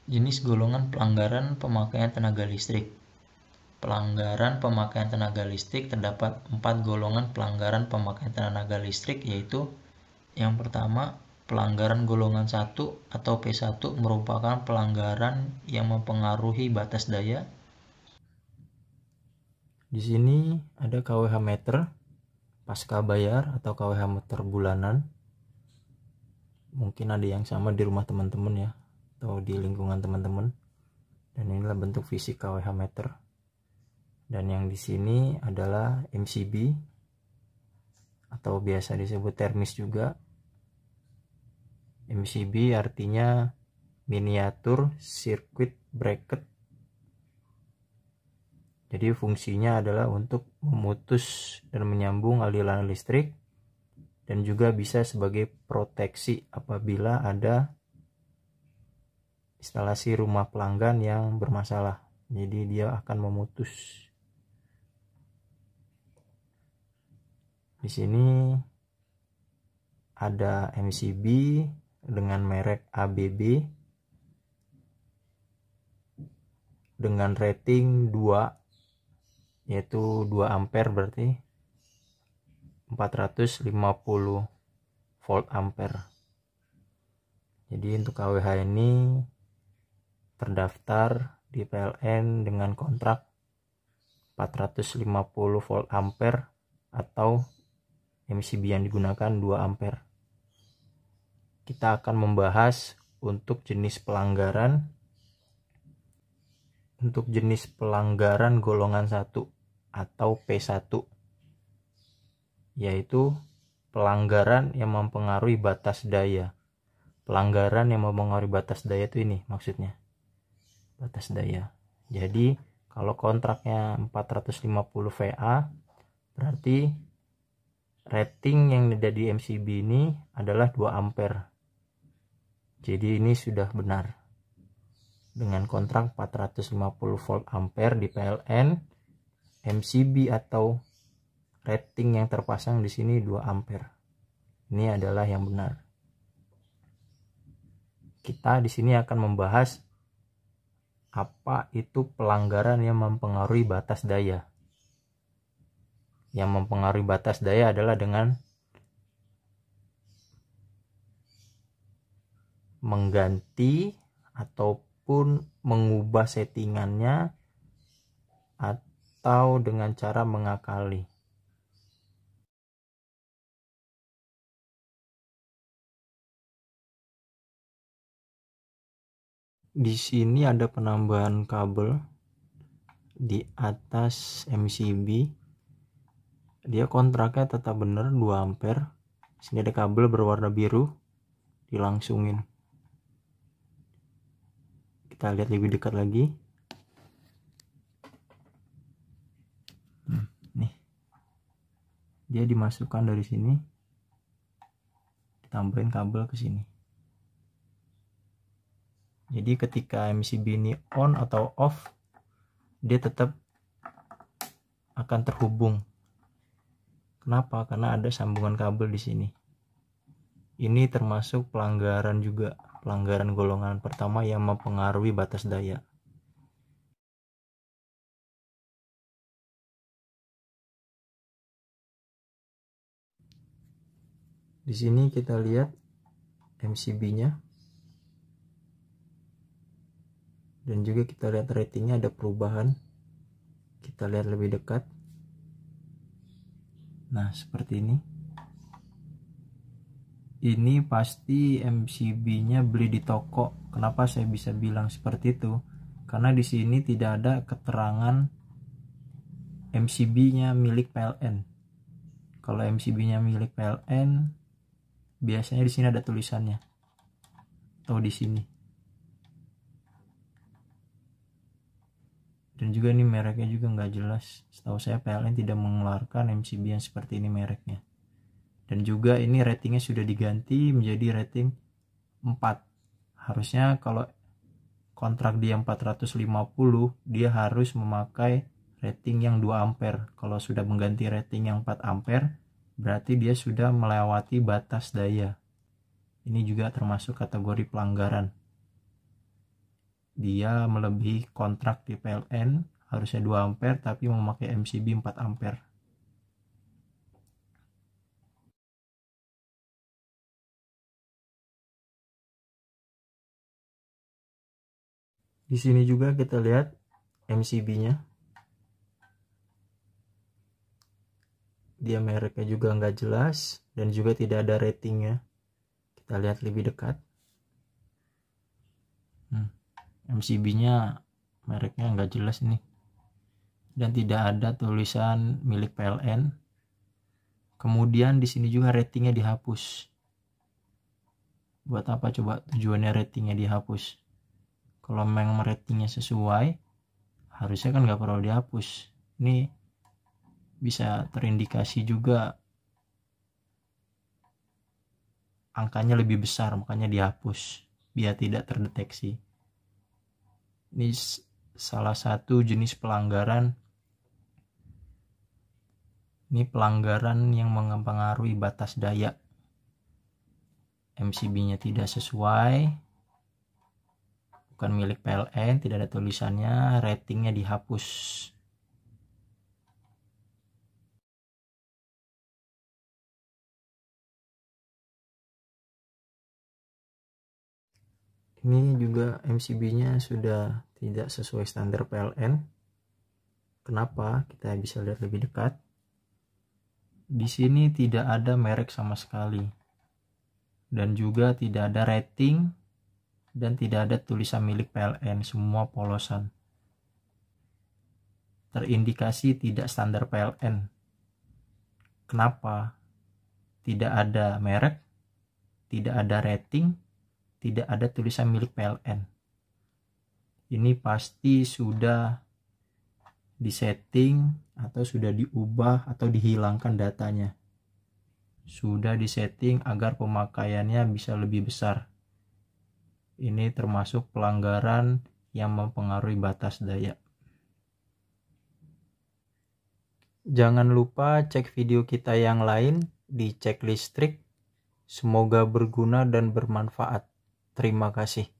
Jenis golongan pelanggaran pemakaian tenaga listrik. Pelanggaran pemakaian tenaga listrik terdapat 4 golongan pelanggaran pemakaian tenaga listrik, yaitu yang pertama, pelanggaran golongan 1 atau P1 merupakan pelanggaran yang mempengaruhi batas daya. Di sini ada KWH meter pasca bayar atau KWH meter bulanan. Mungkin ada yang sama di rumah teman-teman ya, atau di lingkungan teman-teman. Dan inilah bentuk fisik KWH meter. Dan yang di sini adalah MCB atau biasa disebut termis juga. MCB artinya miniatur circuit breaker. Jadi fungsinya adalah untuk memutus dan menyambung aliran listrik, dan juga bisa sebagai proteksi apabila ada instalasi rumah pelanggan yang bermasalah. Jadi dia akan memutus. Di sini ada MCB dengan merek ABB dengan rating 2, yaitu 2 ampere, berarti 450 volt ampere. Jadi untuk KWH ini terdaftar di PLN dengan kontrak 450 volt ampere atau MCB yang digunakan 2 ampere. Kita akan membahas untuk jenis pelanggaran. Untuk jenis pelanggaran golongan 1 atau P1, yaitu pelanggaran yang mempengaruhi batas daya. Pelanggaran yang mempengaruhi batas daya itu ini maksudnya, batas daya. Jadi kalau kontraknya 450 VA, berarti rating yang ada di MCB ini adalah 2 ampere. Jadi ini sudah benar. Dengan kontrak 450 volt ampere di PLN, MCB atau rating yang terpasang di sini 2 ampere. Ini adalah yang benar. Kita di sini akan membahas apa itu pelanggaran yang mempengaruhi batas daya. Yang mempengaruhi batas daya adalah dengan mengganti ataupun mengubah settingannya atau dengan cara mengakali. Di sini ada penambahan kabel di atas MCB. Dia kontraknya tetap benar 2 ampere. Sini ada kabel berwarna biru, dilangsungin. Kita lihat lebih dekat lagi. Nih, dia dimasukkan dari sini, ditambahin kabel ke sini. Jadi ketika MCB ini on atau off, dia tetap akan terhubung. Kenapa? Karena ada sambungan kabel di sini. Ini termasuk pelanggaran juga. Pelanggaran golongan pertama yang mempengaruhi batas daya. Di sini kita lihat MCB-nya. Dan juga kita lihat ratingnya ada perubahan. Kita lihat lebih dekat. Nah, seperti ini. Ini pasti MCB-nya beli di toko. Kenapa saya bisa bilang seperti itu? Karena di sini tidak ada keterangan MCB-nya milik PLN. Kalau MCB-nya milik PLN, biasanya di sini ada tulisannya. Atau di sini. Dan juga ini mereknya juga nggak jelas. Setahu saya PLN tidak mengeluarkan MCB yang seperti ini mereknya. Dan juga ini ratingnya sudah diganti menjadi rating 4. Harusnya kalau kontrak dia 450, dia harus memakai rating yang 2 ampere. Kalau sudah mengganti rating yang 4 ampere, berarti dia sudah melewati batas daya. Ini juga termasuk kategori pelanggaran. dia melebihi kontrak di PLN, harusnya 2 ampere tapi memakai MCB 4 ampere. Di sini juga kita lihat MCB-nya. Dia mereknya juga nggak jelas dan juga tidak ada ratingnya. Kita lihat lebih dekat. MCB-nya mereknya nggak jelas nih. Dan tidak ada tulisan milik PLN. Kemudian di sini juga ratingnya dihapus. Buat apa coba tujuannya ratingnya dihapus? Kalau memang ratingnya sesuai, harusnya kan nggak perlu dihapus. Ini bisa terindikasi juga angkanya lebih besar, makanya dihapus biar tidak terdeteksi. Ini salah satu jenis pelanggaran. Ini pelanggaran yang mempengaruhi batas daya. MCB-nya tidak sesuai, bukan milik PLN, tidak ada tulisannya, ratingnya dihapus. Ini juga MCB-nya sudah tidak sesuai standar PLN. Kenapa? Kita bisa lihat lebih dekat. Di sini tidak ada merek sama sekali. Dan juga tidak ada rating dan tidak ada tulisan milik PLN, semua polosan. Terindikasi tidak standar PLN. Kenapa? Tidak ada merek, tidak ada rating, tidak ada tulisan milik PLN. Ini pasti sudah disetting atau sudah diubah atau dihilangkan datanya. Sudah disetting agar pemakaiannya bisa lebih besar. Ini termasuk pelanggaran yang mempengaruhi batas daya. Jangan lupa cek video kita yang lain di Cek Listrik. Semoga berguna dan bermanfaat. Terima kasih.